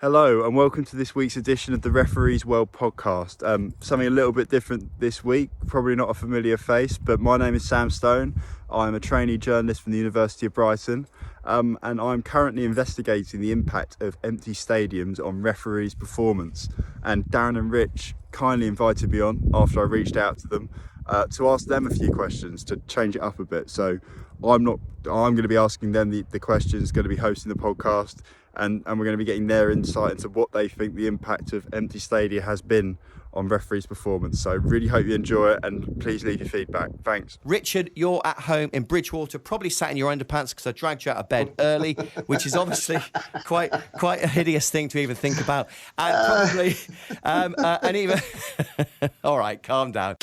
Hello and welcome to this week's edition of the Referees World podcast. Something a little bit different this week, probably not a familiar face, but my name is Sam Stone. I'm a trainee journalist from the University of Brighton, and I'm currently investigating the impact of empty stadiums on referees' performance. And Darren and Rich kindly invited me on after I reached out to them to ask them a few questions to change it up a bit. So I'm going to be asking them the questions, going to be hosting the podcast, and we're going to be getting their insight into what they think the impact of empty stadia has been on referees' performance. So really hope you enjoy it, and please leave your feedback. Thanks. Richard, you're at home in Bridgewater, probably sat in your underpants because I dragged you out of bed early, which is obviously quite a hideous thing to even think about. And probably, and even... All right, calm down.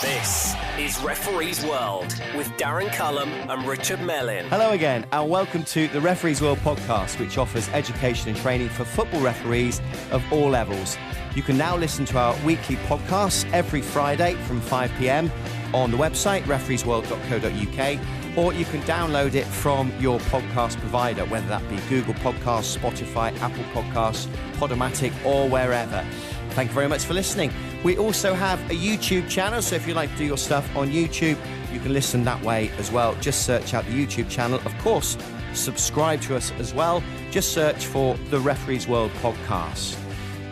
This is Referees World with Darren Cullum and Richard Mellin. Hello again, and welcome to the Referees World podcast, which offers education and training for football referees of all levels. You can now listen to our weekly podcasts every Friday from 5 p.m. on the website refereesworld.co.uk, or you can download it from your podcast provider, whether that be Google Podcasts, Spotify, Apple Podcasts, Podomatic, or wherever. Thank you very much for listening. We also have a YouTube channel, so if you like to do your stuff on YouTube, you can listen that way as well. Just search out the YouTube channel. Of course, subscribe to us as well. Just search for the Referees World podcast.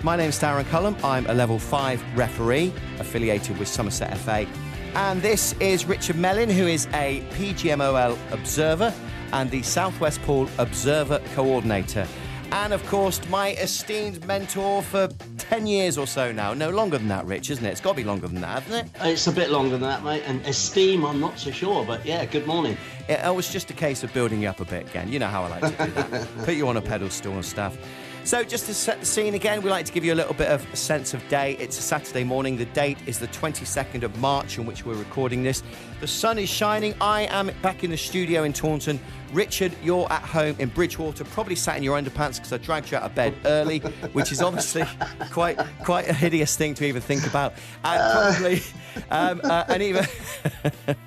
My name's Darren Cullum. I'm a Level 5 referee affiliated with Somerset FA. And this is Richard Mellin, who is a PGMOL observer and the South West Pool Observer Coordinator. And, of course, my esteemed mentor for 10 years or so now. No, longer than that, Rich, isn't it? It's got to be longer than that, hasn't it? It's a bit longer than that, mate. And esteem, I'm not so sure. But, yeah, good morning. It was just a case of building you up a bit again. You know how I like to do that. Put you on a pedestal and stuff. So just to set the scene again, we like to give you a little bit of a sense of day. It's a Saturday morning. The date is the 22nd of March in which we're recording this. The sun is shining. I am back in the studio in Taunton. Richard, you're at home in Bridgewater, probably sat in your underpants because I dragged you out of bed early, which is obviously quite a hideous thing to even think about. And probably, and even...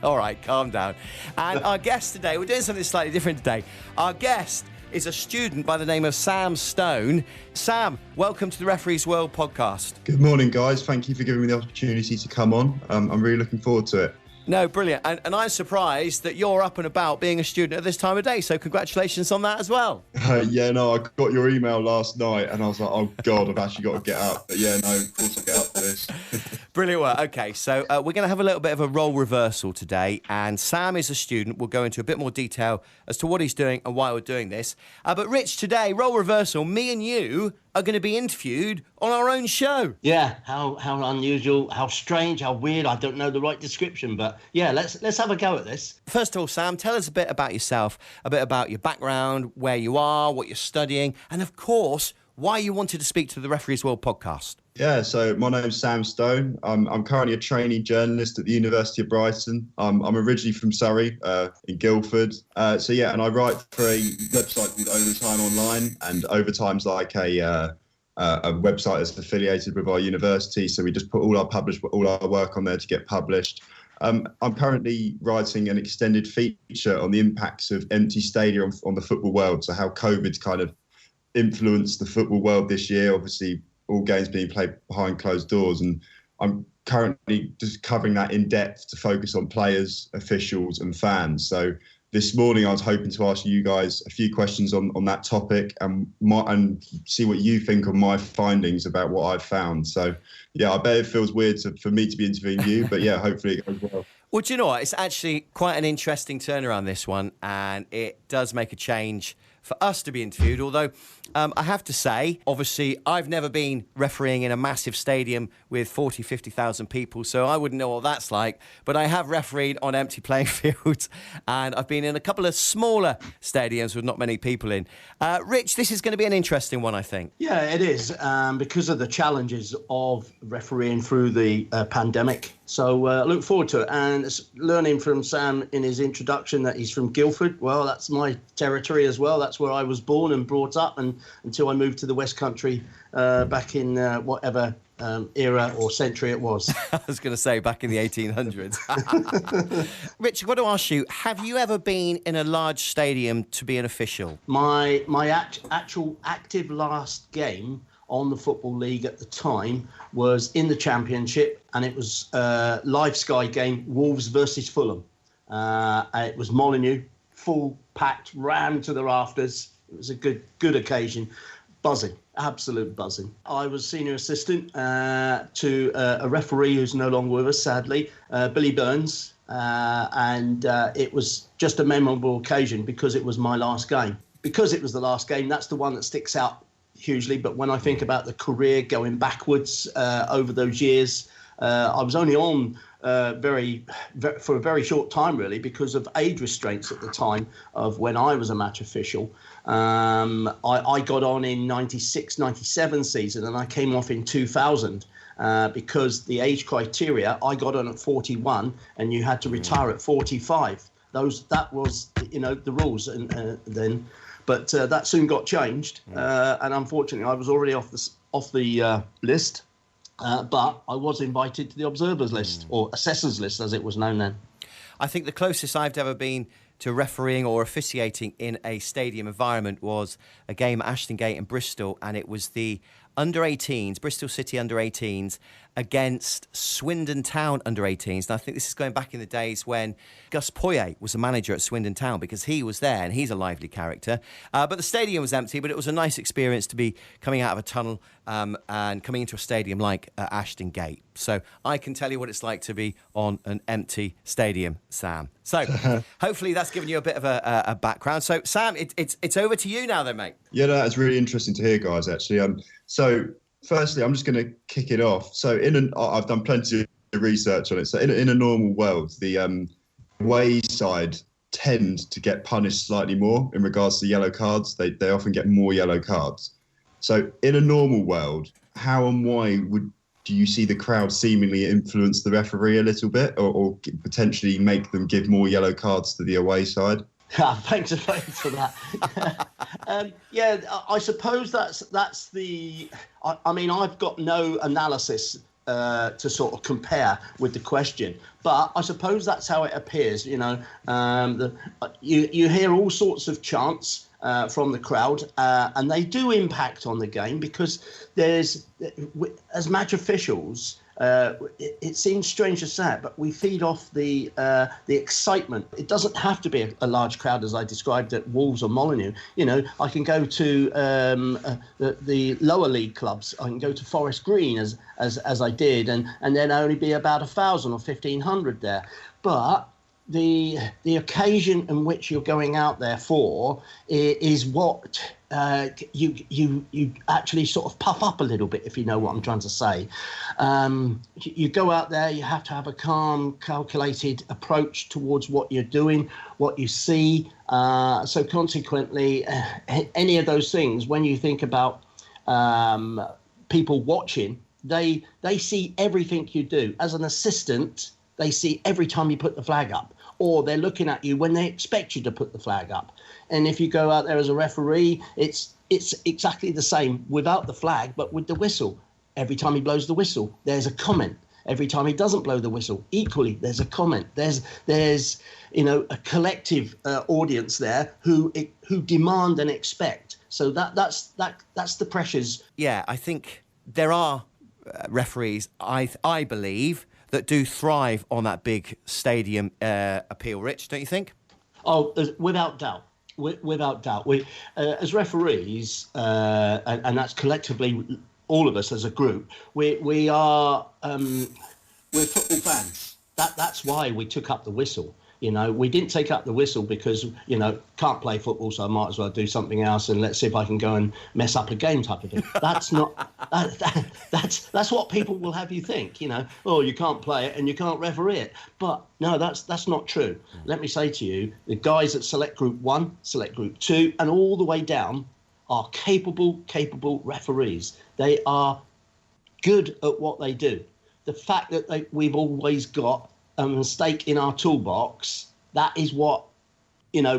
All right, calm down. And our guest today, we're doing something slightly different today. Our guest is a student by the name of Sam Stone. Sam, welcome to the Referees World podcast. Good morning, guys. Thank you for giving me the opportunity to come on. I'm really looking forward to it. No, brilliant. And I'm surprised that you're up and about being a student at this time of day. So congratulations on that as well. I got your email last night and I was like, oh, God, I've actually got to get up. But yeah, no, of course I'll get up for this. Brilliant work. Okay, so we're going to have a little bit of a role reversal today. And Sam is a student. We'll go into a bit more detail as to what he's doing and why we're doing this. But Rich, today, role reversal, me and you are going to be interviewed on our own show. Yeah, how unusual, how strange, how weird. I don't know the right description, but yeah, let's have a go at this. First of all, Sam, tell us a bit about yourself, a bit about your background, where you are, what you're studying, and of course, why you wanted to speak to the Referees World podcast. Yeah, so my name's Sam Stone. I'm currently a trainee journalist at the University of Brighton. I'm originally from Surrey, in Guildford. And I write for a website called Overtime Online, and Overtime's like a website that's affiliated with our university. So we just put all our work on there to get published. I'm currently writing an extended feature on the impacts of empty stadia on the football world. So how COVID's kind of influenced the football world this year. Obviously, all games being played behind closed doors, and I'm currently just covering that in depth to focus on players, officials and fans. So this morning I was hoping to ask you guys a few questions on that topic and see what you think of my findings about what I've found. So yeah, I bet it feels weird for me to be interviewing you, but yeah, hopefully it goes well. Well, do you know what? It's actually quite an interesting turnaround, this one, and it does make a change for us to be interviewed, although I have to say, obviously, I've never been refereeing in a massive stadium with 40, 50,000 people, so I wouldn't know what that's like, but I have refereed on empty playing fields, and I've been in a couple of smaller stadiums with not many people in. Rich, this is going to be an interesting one, I think. Yeah, it is, because of the challenges of refereeing through the pandemic. So look forward to it. And learning from Sam in his introduction that he's from Guildford, well, that's my territory as well. That's where I was born and brought up, and until I moved to the West Country back in era or century it was. I was going to say back in the 1800s. Rich, I've got to ask you, have you ever been in a large stadium to be an official? My actual active last game on the Football League at the time was in the Championship, and it was a live Sky game, Wolves versus Fulham. It was Molineux, full packed, rammed to the rafters. It was a good occasion. Buzzing, absolute buzzing. I was senior assistant to a referee who's no longer with us, sadly, Billy Burns, and it was just a memorable occasion because it was my last game. Because it was the last game, that's the one that sticks out hugely. But when I think about the career going backwards over those years, I was only on for a very short time, really, because of age restraints at the time of when I was a match official. I got on in 96-97 season, and I came off in 2000 because the age criteria, I got on at 41 and you had to retire at 45. That was, the rules then. But that soon got changed, and unfortunately I was already off the list. But I was invited to the observers list, or assessors list as it was known then. I think the closest I've ever been to refereeing or officiating in a stadium environment was a game at Ashton Gate in Bristol, and it was the under-18s, Bristol City under-18s against Swindon Town under-18s. And I think this is going back in the days when Gus Poyet was the manager at Swindon Town, because he was there and he's a lively character. But the stadium was empty, but it was a nice experience to be coming out of a tunnel and coming into a stadium like Ashton Gate. So I can tell you what it's like to be on an empty stadium, Sam. So hopefully that's given you a bit of a background. So Sam, it's over to you now then, mate. Yeah, that's really interesting to hear, guys, actually. So firstly, I'm just going to kick it off. So I've done plenty of research on it. So in a normal world, the away side tend to get punished slightly more in regards to yellow cards. They often get more yellow cards. So in a normal world, how and why do you see the crowd seemingly influence the referee a little bit, or potentially make them give more yellow cards to the away side? Thanks for that. I suppose that's the. I mean, I've got no analysis to sort of compare with the question, but I suppose that's how it appears. You hear all sorts of chants from the crowd, and they do impact on the game, because there's, as match officials, it seems strange to say it, but we feed off the excitement. It doesn't have to be a large crowd, as I described at Wolves or Molineux. I can go to the lower league clubs. I can go to Forest Green as I did, and then only be about 1,000 or 1,500 there. But the occasion in which you're going out there for is what you actually sort of puff up a little bit, if you know what I'm trying to say. You go out there, you have to have a calm, calculated approach towards what you're doing, what you see. So consequently, any of those things, when you think about people watching, they see everything you do. As an assistant, they see every time you put the flag up, or they're looking at you when they expect you to put the flag up. And if you go out there as a referee, it's exactly the same without the flag, but with the whistle. Every time he blows the whistle, there's a comment. Every time he doesn't blow the whistle, equally, there's a comment. There's a collective audience there who demand and expect. So that's the pressures. Yeah, I think there are referees, I believe, that do thrive on that big stadium appeal, Rich, don't you think? Oh, without doubt. Without doubt. We, as referees, and that's collectively all of us as a group, we're football fans. That's why we took up the whistle. We didn't take up the whistle because, can't play football, so I might as well do something else and let's see if I can go and mess up a game type of thing. That's not, that's what people will have you think, oh, you can't play it and you can't referee it. But no, that's not true. Let me say to you, the guys at Select Group 1, Select Group 2, and all the way down are capable referees. They are good at what they do. The fact that we've always got a mistake in our toolbox, that is what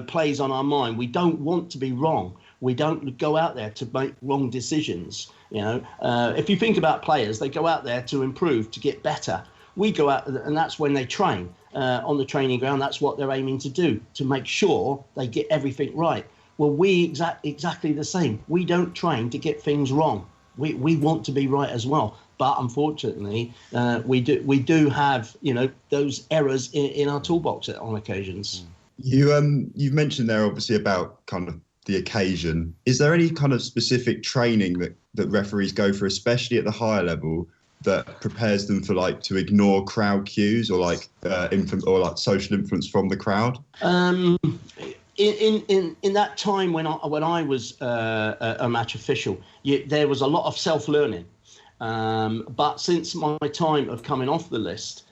plays on our mind. We don't want to be wrong. We don't go out there to make wrong decisions. If you think about players, they go out there to improve, to get better. We go out, and that's when they train on the training ground. That's what they're aiming to do, to make sure they get everything right. Well, we exactly the same. We don't train to get things wrong. We want to be right as well. But unfortunately, we do have those errors in our toolbox on occasions. You've mentioned there obviously about kind of the occasion. Is there any kind of specific training that referees go for, especially at the higher level, that prepares them for to ignore crowd cues or social influence from the crowd? In that time when I was a match official, there was a lot of self-learning. But since my time of coming off the list,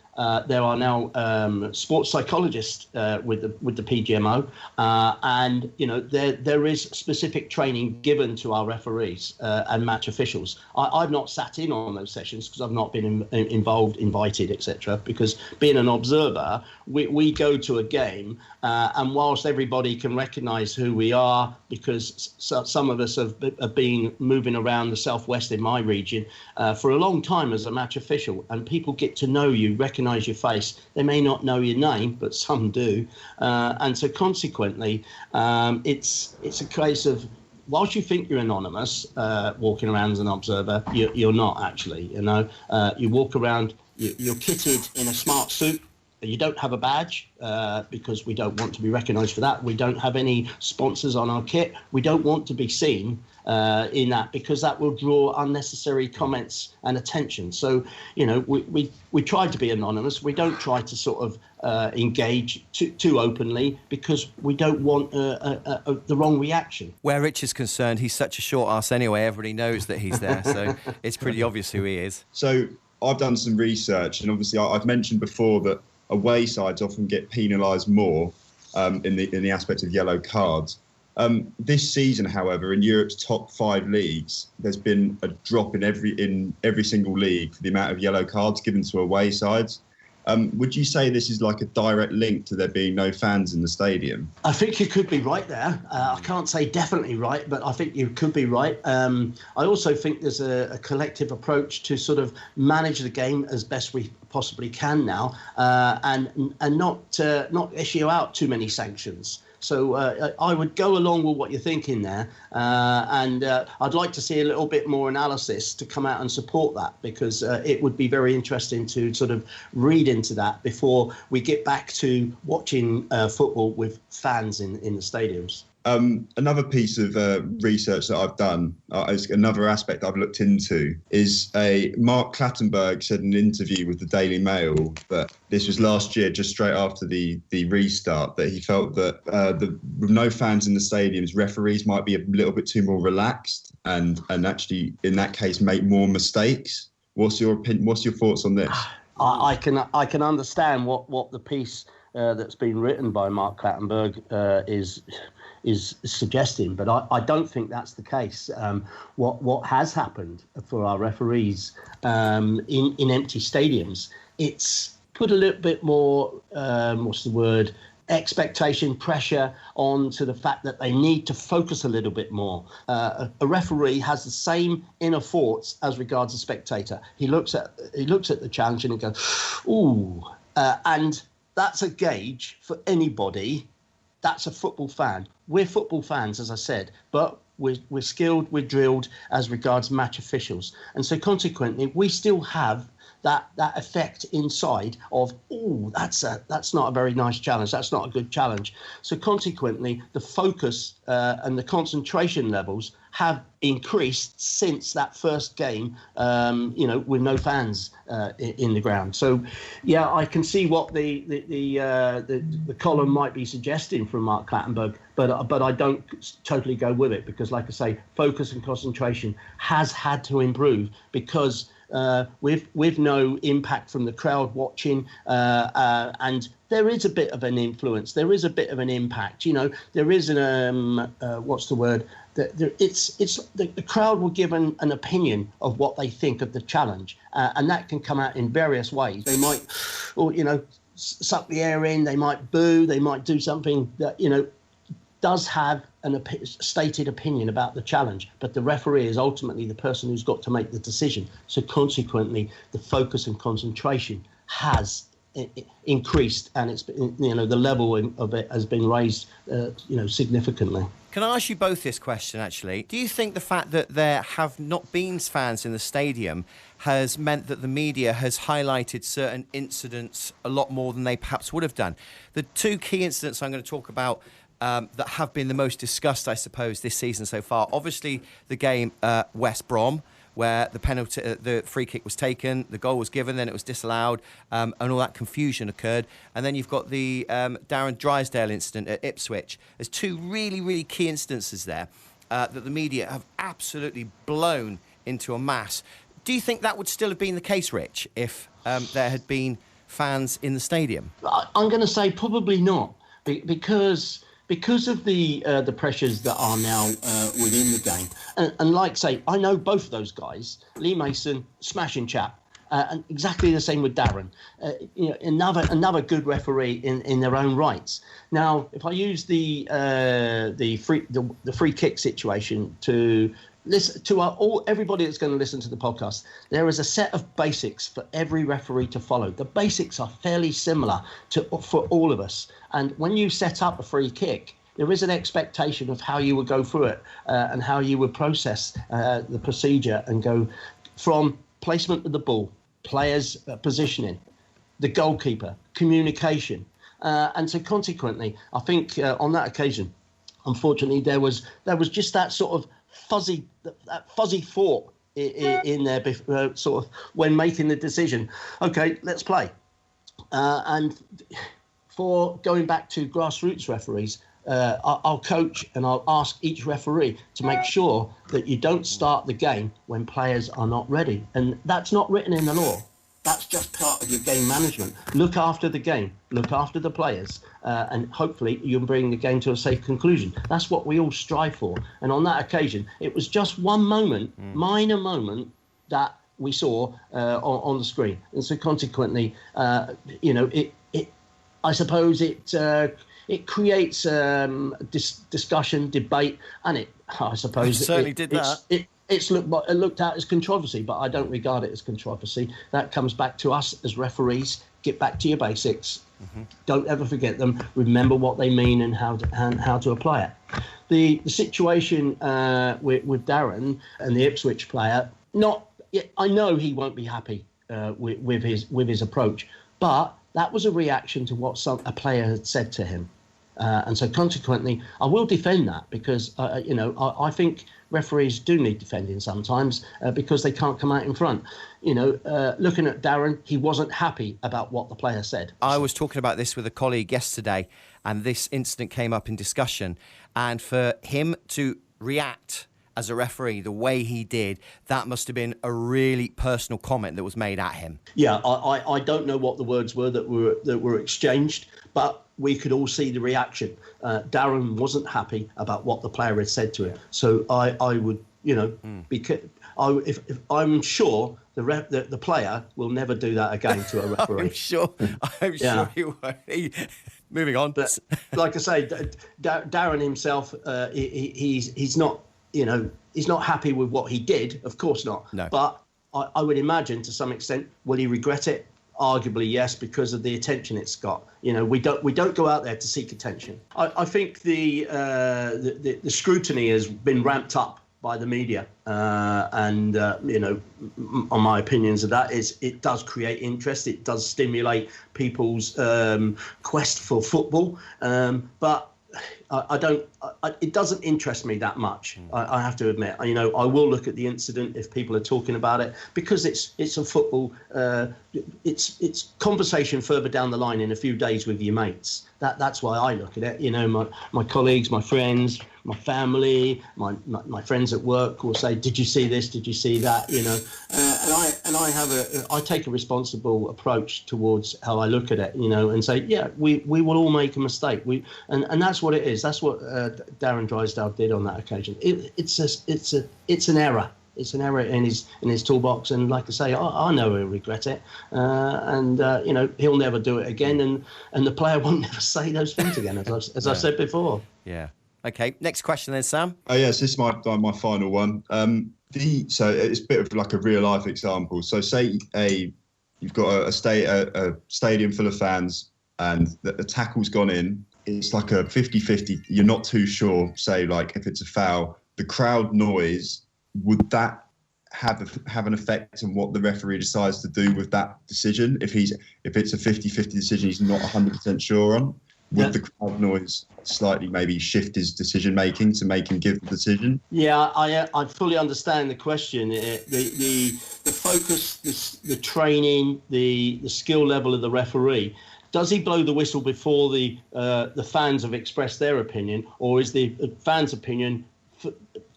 there are now sports psychologists with the PGMO, and there is specific training given to our referees and match officials. I've not sat in on those sessions because I've not been invited, etc. Because being an observer, we go to a game, and whilst everybody can recognise who we are, because some of us have been moving around the southwest in my region for a long time as a match official, and people get to know you, recognise your face. They may not know your name, but some do, and so consequently, it's a case of, whilst you think you're anonymous, walking around as an observer, you're not actually. You walk around, you're kitted in a smart suit. You don't have a badge because we don't want to be recognised for that. We don't have any sponsors on our kit. We don't want to be seen in that, because that will draw unnecessary comments and attention. So, we try to be anonymous. We don't try to sort of engage too openly, because we don't want the wrong reaction. Where Rich is concerned, he's such a short arse anyway. Everybody knows that he's there, so it's pretty obvious who he is. So I've done some research, and obviously I've mentioned before that away sides often get penalised more in the aspect of yellow cards. This season, however, in Europe's top 5 leagues, there's been a drop in every single league for the amount of yellow cards given to away sides. Would you say this is like a direct link to there being no fans in the stadium? I think you could be right there. I can't say definitely right, but I think you could be right. I also think there's a collective approach to sort of manage the game as best we possibly can now, and not issue out too many sanctions. So I would go along with what you're thinking there, and I'd like to see a little bit more analysis to come out and support that, because it would be very interesting to sort of read into that before we get back to watching football with fans in the stadiums. Another piece of research that I've done, another aspect I've looked into, is Mark Clattenburg said in an interview with the Daily Mail that this was last year, just straight after the restart, that he felt that with no fans in the stadiums, referees might be a little bit too more relaxed and actually, in that case, make more mistakes. What's your opinion? What's your thoughts on this? I can understand what the piece that's been written by Mark Clattenburg is suggesting, but I don't think that's the case. What has happened for our referees in empty stadiums, it's put a little bit more expectation, pressure on to the fact that they need to focus a little bit more. A referee has the same inner thoughts as regards a spectator. He looks at the challenge and he goes, ooh, and that's a gauge for anybody. That's a football fan. We're football fans, as I said, but we're skilled, we're drilled as regards match officials. And so consequently, we still have that effect inside of, oh, that's not a very nice challenge. That's not a good challenge. So consequently, the focus and the concentration levels have increased since that first game, with no fans in the ground. So, yeah, I can see what the column might be suggesting from Mark Clattenburg, but I don't totally go with it, because, like I say, focus and concentration has had to improve, because with no impact from the crowd watching, and there is a bit of an influence. There is a bit of an impact. There is the crowd will give an opinion of what they think of the challenge, and that can come out in various ways. They might, suck the air in. They might boo. They might do something that does have a stated opinion about the challenge, but the referee is ultimately the person who's got to make the decision. So consequently, the focus and concentration has increased, and it's, you know, the level of it has been raised, you know, significantly. Can I ask you both this question, actually? Do you think the fact that there have not been fans in the stadium has meant that the media has highlighted certain incidents a lot more than they perhaps would have done? The two key incidents I'm going to talk about that have been the most discussed, I suppose, this season so far. Obviously, the game West Brom, where the penalty, the free kick was taken, the goal was given, then it was disallowed, and all that confusion occurred. And then you've got the Darren Drysdale incident at Ipswich. There's two really, really key instances there that the media have absolutely blown into a mass. Do you think that would still have been the case, Rich, if there had been fans in the stadium? I'm going to say probably not, because of the pressures that are now within the game. And like say, I know both of those guys, Lee Mason, smashing chap, and exactly the same with Darren. You know, another good referee in their own rights. Now, if I use the free kick situation to listen to everybody that's going to listen to the podcast, there is a set of basics for every referee to follow. The basics are fairly similar for all of us. And when you set up a free kick, there is an expectation of how you would go through it and how you would process the procedure and go from placement of the ball, players' positioning, the goalkeeper, communication. And so consequently, I think on that occasion, unfortunately, there was just that sort of fuzzy thought in there sort of when making the decision. Okay, let's play. And for going back to grassroots referees, I'll coach and I'll ask each referee to make sure that you don't start the game when players are not ready. And that's not written in the law. That's just part of your game management. Look after the game, look after the players, and hopefully you'll bring the game to a safe conclusion. That's what we all strive for. And on that occasion, it was just one moment, minor moment, that we saw on the screen. And so consequently, you know, I suppose it creates discussion, debate, and I suppose it certainly did that. It's looked at as controversy, but I don't regard it as controversy. That comes back to us as referees. Get back to your basics. Mm-hmm. Don't ever forget them. Remember what they mean and how to apply it. The situation with Darren and the Ipswich player, I know he won't be happy with his approach, but that was a reaction to what a player had said to him. And so consequently, I will defend that because, you know, I think referees do need defending sometimes because they can't come out in front. You know, looking at Darren, he wasn't happy about what the player said. I was talking about this with a colleague yesterday, and this incident came up in discussion. And for him to react as a referee the way he did, that must have been a really personal comment that was made at him. Yeah, I don't know what the words were that were exchanged, but we could all see the reaction. Darren wasn't happy about what the player had said to him. So I would, you know, if I'm sure the player will never do that again to a referee. I'm sure he won't. Moving on. But like I say, Darren himself, he's not, you know, he's not happy with what he did. Of course not. No. But I would imagine to some extent, will he regret it? Arguably, yes, because of the attention it's got. You know, we don't go out there to seek attention. I think the scrutiny has been ramped up by the media, and you know, on my opinions of that is it does create interest. It does stimulate people's quest for football, but it doesn't interest me that much. I have to admit. You know, I will look at the incident if people are talking about it because it's a football. It's conversation further down the line in a few days with your mates. That's why I look at it. You know, my colleagues, my friends, my family, my friends at work will say, "Did you see this? Did you see that?" You know, and I take a responsible approach towards how I look at it. You know, and say, yeah, we will all make a mistake. And that's what it is. That's what Darren Drysdale did on that occasion. It's an error. It's an error in his toolbox, and like I say, I know he'll regret it, and you know, he'll never do it again, and the player won't never say those things again, as I've said before. Yeah. Okay, next question then, Sam. Oh yes, this is my final one. So it's a bit of like a real life example. So say you've got a stadium full of fans and the tackle's gone in. It's like a 50-50. You're not too sure. Say like if it's a foul, the crowd noise, would that have an effect on what the referee decides to do with that decision? If it's a 50-50 decision, he's not 100% sure on. Would the crowd noise slightly maybe shift his decision making to make him give the decision? Yeah, I fully understand the question. The focus, the training, the skill level of the referee. Does he blow the whistle before the fans have expressed their opinion, or is the fans' opinion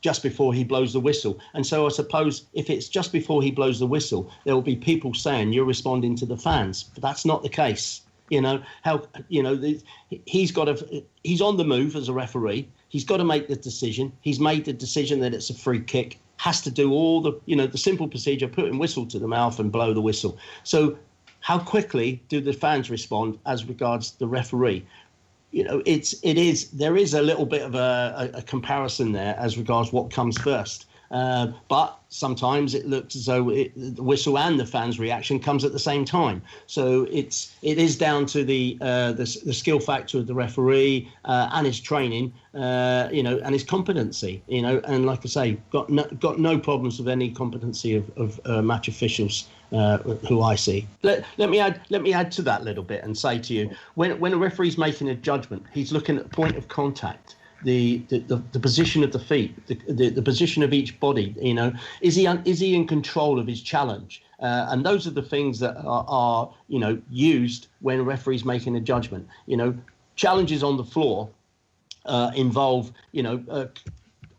just before he blows the whistle? And so I suppose if it's just before he blows the whistle, there will be people saying you're responding to the fans, but that's not the case. He's on the move as a referee. He's got to make the decision. He's made the decision that it's a free kick. Has to do all the simple procedure, putting whistle to the mouth and blow the whistle. So how quickly do the fans respond as regards the referee? There is a little bit of a comparison there as regards what comes first. But sometimes it looks as though the whistle and the fans' reaction comes at the same time. So it is down to the skill factor of the referee and his training, and his competency. And like I say, got no problems with any competency of match officials who I see. Let me add to that a little bit and say to you, when a referee's making a judgment, he's looking at the point of contact. The position of the feet, the position of each body. Is he in control of his challenge? And those are the things that are used when a referee's making a judgment. Challenges on the floor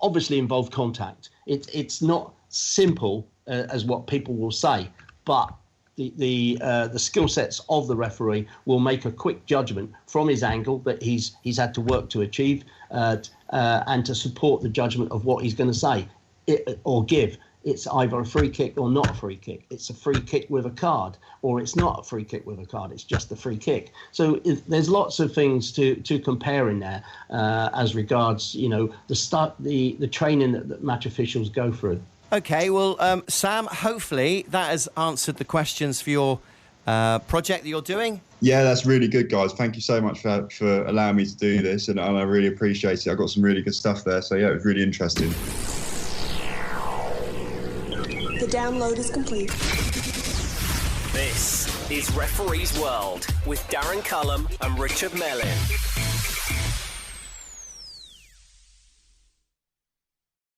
obviously involve contact. It's not simple as what people will say, but the skill sets of the referee will make a quick judgment from his angle that he's had to work to achieve, and to support the judgment of what he's going to say or give. It's either a free kick or not a free kick. It's a free kick with a card, or it's not a free kick with a card. It's just a free kick. So there's lots of things to compare in there as regards the training that match officials go through. Okay, well, Sam, hopefully that has answered the questions for your project that you're doing. Yeah, that's really good, guys. Thank you so much for allowing me to do this, and I really appreciate it. I got some really good stuff there, so yeah, it was really interesting. The download is complete. This is Referee's World with Darren Cullum and Richard Mellin.